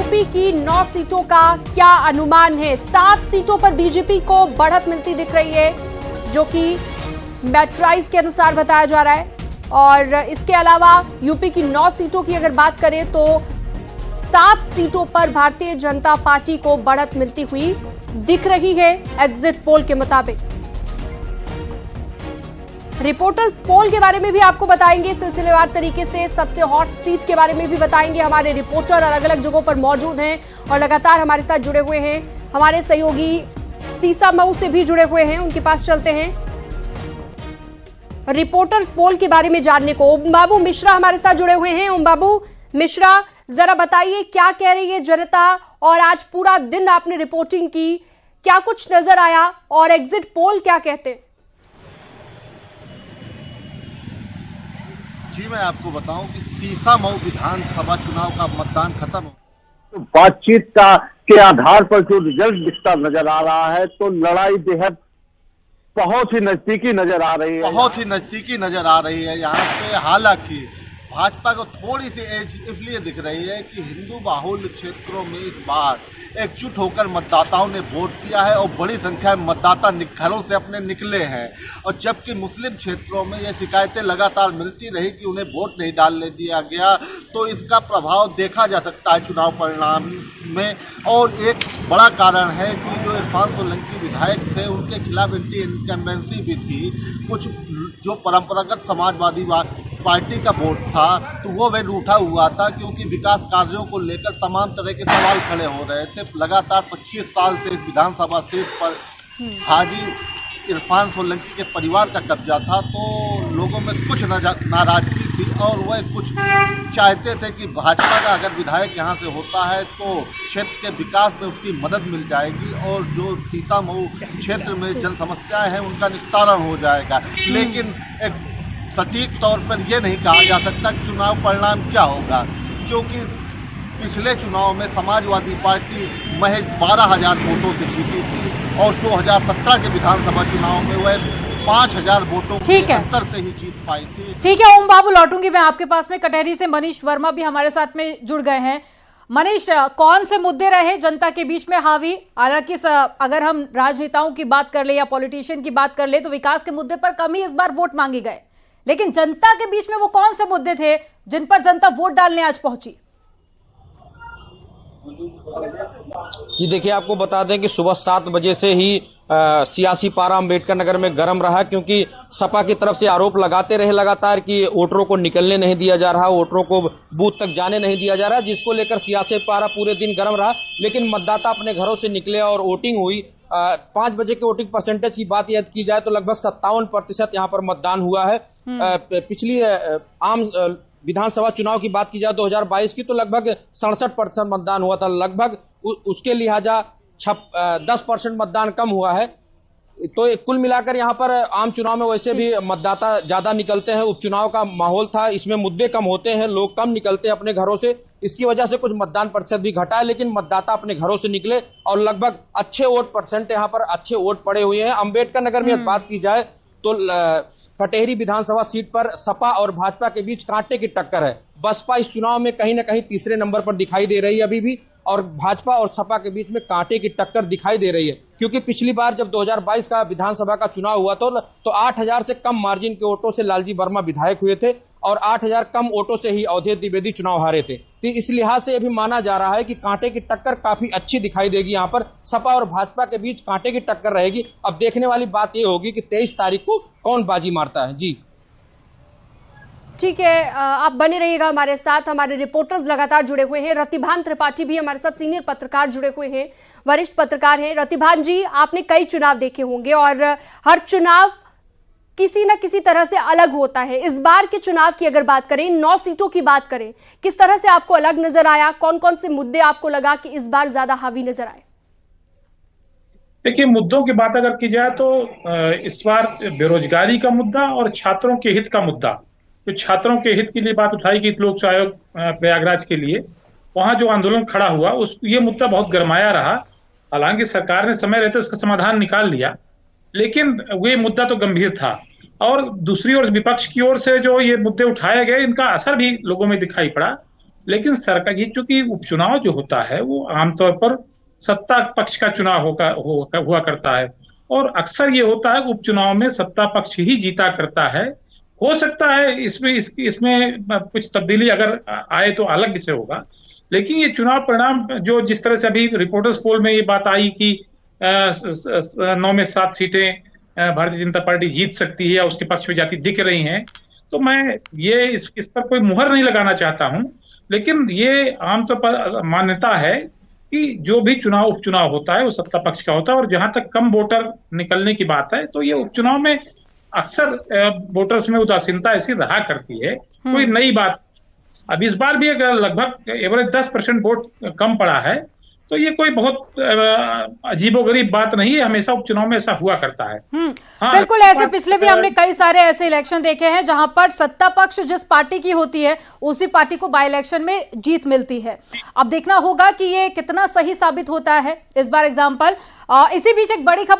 UP की 9 सीटों का क्या अनुमान है? 7 सीटों पर बीजेपी को बढ़त मिलती दिख रही है, जो कि मैट्राइज के अनुसार बताया जा रहा है। और इसके अलावा यूपी की 9 सीटों की अगर बात करें तो 7 सीटों पर भारतीय जनता पार्टी को बढ़त मिलती हुई दिख रही है एग्जिट पोल के मुताबिक। रिपोर्टर्स पोल के बारे में भी आपको बताएंगे सिलसिलेवार तरीके से। सबसे हॉट सीट के बारे में भी बताएंगे। हमारे रिपोर्टर अलग अलग जगहों पर मौजूद हैं और लगातार हमारे साथ जुड़े हुए हैं। हमारे सहयोगी सीसामऊ से भी जुड़े हुए हैं, उनके पास चलते हैं रिपोर्टर्स पोल के बारे में जानने को। ओम बाबू मिश्रा हमारे साथ जुड़े हुए हैं। ओम बाबू मिश्रा, जरा बताइए क्या कह रही है जनता, और आज पूरा दिन आपने रिपोर्टिंग की, क्या कुछ नजर आया और एग्जिट पोल क्या कहते हैं? जी, मैं आपको बताऊं कि सीसामऊ विधानसभा चुनाव का मतदान खत्म हो, तो बातचीत का के आधार पर जो रिजल्ट दिखता नजर आ रहा है, तो लड़ाई बेहद बहुत ही नजदीकी नजर आ रही है। बहुत ही नजदीकी नजर आ रही है यहाँ पे। हालांकि भाजपा को थोड़ी सी एज इसलिए दिख रही है कि हिंदू बाहुल्य क्षेत्रों में इस बार एकजुट होकर मतदाताओं ने वोट किया है और बड़ी संख्या में मतदाता घरों से अपने निकले हैं। और जबकि मुस्लिम क्षेत्रों में ये शिकायतें लगातार मिलती रही कि उन्हें वोट नहीं डालने दिया गया, तो इसका प्रभाव देखा जा सकता है चुनाव परिणाम में। और एक बड़ा कारण है कि जो इरफान सोलंकी विधायक थे, उनके खिलाफ एंटी इनकम्बेंसी भी थी। कुछ जो परंपरागत समाजवादी पार्टी का वोट था, तो वो वह रूठा हुआ था, क्योंकि विकास कार्यों को लेकर तमाम तरह के सवाल खड़े हो रहे थे। लगातार 25 साल से इस विधानसभा सीट पर हाजी इरफान सोलंकी के परिवार का कब्जा था, तो लोगों में कुछ नाराजगी थी और वह कुछ चाहते थे कि भाजपा का अगर विधायक यहाँ से होता है तो क्षेत्र के विकास में उसकी मदद मिल जाएगी और जो सीतामऊ क्षेत्र में जन समस्याएं हैं उनका निस्तारण हो जाएगा। लेकिन एक सटीक तौर पर यह नहीं कहा जा सकता कि चुनाव परिणाम क्या होगा, क्योंकि पिछले चुनाव में समाजवादी पार्टी महज 12,000 वोटों से जीती थी और 2017 के विधानसभा चुनाव में वह 5,000 वोटों के अंतर से ही जीत पाई थी। ठीक है ओम बाबू, लौटूंगी मैं आपके पास में। कटहरी से मनीष वर्मा भी हमारे साथ में जुड़ गए हैं। मनीष, कौन से मुद्दे रहे जनता के बीच में हावी? हालांकि अगर हम राजनेताओं की बात कर ले या पॉलिटिशियन की बात कर ले तो विकास के मुद्दे पर कम ही इस बार वोट मांगे गए, लेकिन जनता के बीच में वो कौन से मुद्दे थे जिन पर जनता वोट डालने आज पहुंची? ये देखिए, आपको बता दें कि सुबह 7 बजे से ही सियासी पारा अंबेडकर नगर में गर्म रहा, क्योंकि सपा की तरफ से आरोप लगाते रहे लगातार कि वोटरों को निकलने नहीं दिया जा रहा, वोटरों को बूथ तक जाने नहीं दिया जा रहा, जिसको लेकर सियासी पारा पूरे दिन गर्म रहा। लेकिन मतदाता अपने घरों से निकले और वोटिंग हुई। 5 बजे के वोटिंग परसेंटेज की बात यदि की जाए तो लगभग 57% यहाँ पर मतदान हुआ है। पिछली आम विधानसभा चुनाव की बात की जाए 2022 की, तो लगभग 67% मतदान हुआ था। लगभग उसके लिहाजा 10% मतदान कम हुआ है। तो कुल मिलाकर यहाँ पर आम चुनाव में वैसे भी मतदाता ज्यादा निकलते हैं। उपचुनाव का माहौल था, इसमें मुद्दे कम होते हैं, लोग कम निकलते हैं अपने घरों से, इसकी वजह से कुछ मतदान प्रतिशत भी घटा है। लेकिन मतदाता अपने घरों से निकले और लगभग अच्छे वोट परसेंट यहाँ पर अच्छे वोट पड़े हुए हैं। अंबेडकर नगर में बात की जाए तो कटहरी विधानसभा सीट पर सपा और भाजपा के बीच कांटे की टक्कर है। बसपा इस चुनाव में कहीं न कहीं तीसरे नंबर पर दिखाई दे रही है अभी भी, और भाजपा और सपा के बीच में कांटे की टक्कर दिखाई दे रही है। क्योंकि पिछली बार जब 2022 का विधानसभा का चुनाव हुआ तो 8,000 से कम मार्जिन के वोटों से लालजी वर्मा विधायक हुए थे और 8,000 कम वोटों से ही अवधेश द्विवेदी चुनाव हारे थे। तो इस लिहाज से अभी माना जा रहा है कि कांटे की टक्कर काफी अच्छी दिखाई देगी। यहाँ पर सपा और भाजपा के बीच कांटे की टक्कर रहेगी। अब देखने वाली बात यह होगी कि 23 तारीख को कौन बाजी मारता है। जी ठीक है, आप बने रहिएगा हमारे साथ। हमारे रिपोर्टर्स लगातार जुड़े हुए हैं। रतिभान त्रिपाठी भी हमारे साथ सीनियर पत्रकार जुड़े हुए हैं, वरिष्ठ पत्रकार हैं। रतिभान जी, आपने कई चुनाव देखे होंगे और हर चुनाव किसी न किसी तरह से अलग होता है। इस बार के चुनाव की अगर बात करें, 9 सीटों की बात करें, किस तरह से आपको अलग नजर आया? कौन कौन से मुद्दे आपको लगा कि इस बार ज्यादा हावी नजर आए? देखिए, मुद्दों की बात अगर की जाए तो इस बार बेरोजगारी का मुद्दा और छात्रों के हित का मुद्दा, तो छात्रों के हित के लिए बात उठाई गई लोक आयोग प्रयागराज के लिए, वहां जो आंदोलन खड़ा हुआ ये मुद्दा बहुत गरमाया रहा। हालांकि सरकार ने समय रहते उसका समाधान निकाल लिया, लेकिन वो मुद्दा तो गंभीर था। और दूसरी ओर विपक्ष की ओर से जो ये मुद्दे उठाए गए, इनका असर भी लोगों में दिखाई पड़ा। लेकिन सरकार ये चूंकि उपचुनाव जो होता है वो आमतौर पर सत्ता पक्ष का चुनाव हुआ करता है, और अक्सर ये होता है उपचुनाव में सत्ता पक्ष ही जीता करता है। हो सकता है इसमें कुछ तब्दीली अगर आए तो अलग विषय होगा, लेकिन ये चुनाव परिणाम जो जिस तरह से अभी रिपोर्टर्स पोल में ये बात आई कि 9 में 7 सीटें भारतीय जनता पार्टी जीत सकती है या उसके पक्ष में जाती दिख रही हैं, तो मैं ये इस पर कोई मुहर नहीं लगाना चाहता हूं, लेकिन ये आमतौर पर मान्यता है कि जो भी उपचुनाव होता है वो सत्ता पक्ष का होता है, और जहां तक कम वोटर निकलने की बात है तो ये उपचुनाव में अक्सर वोटर्स में उदासीनता ऐसी रहा करती है, कोई नई बात। अब इस बार भी अगर लगभग एवरेज 10% वोट कम पड़ा है तो ये कोई बहुत अजीबोगरीब बात नहीं है, हमेशा उपचुनाव में ऐसा हुआ करता है। हाँ, बिल्कुल ऐसे पिछले भी हमने कई सारे ऐसे इलेक्शन देखे हैं जहां पर सत्ता पक्ष जिस पार्टी की होती है उसी पार्टी को बाय इलेक्शन में जीत मिलती है। अब देखना होगा कि ये कितना सही साबित होता है इस बार एग्जाम्पल। इसी बीच एक बड़ी खबर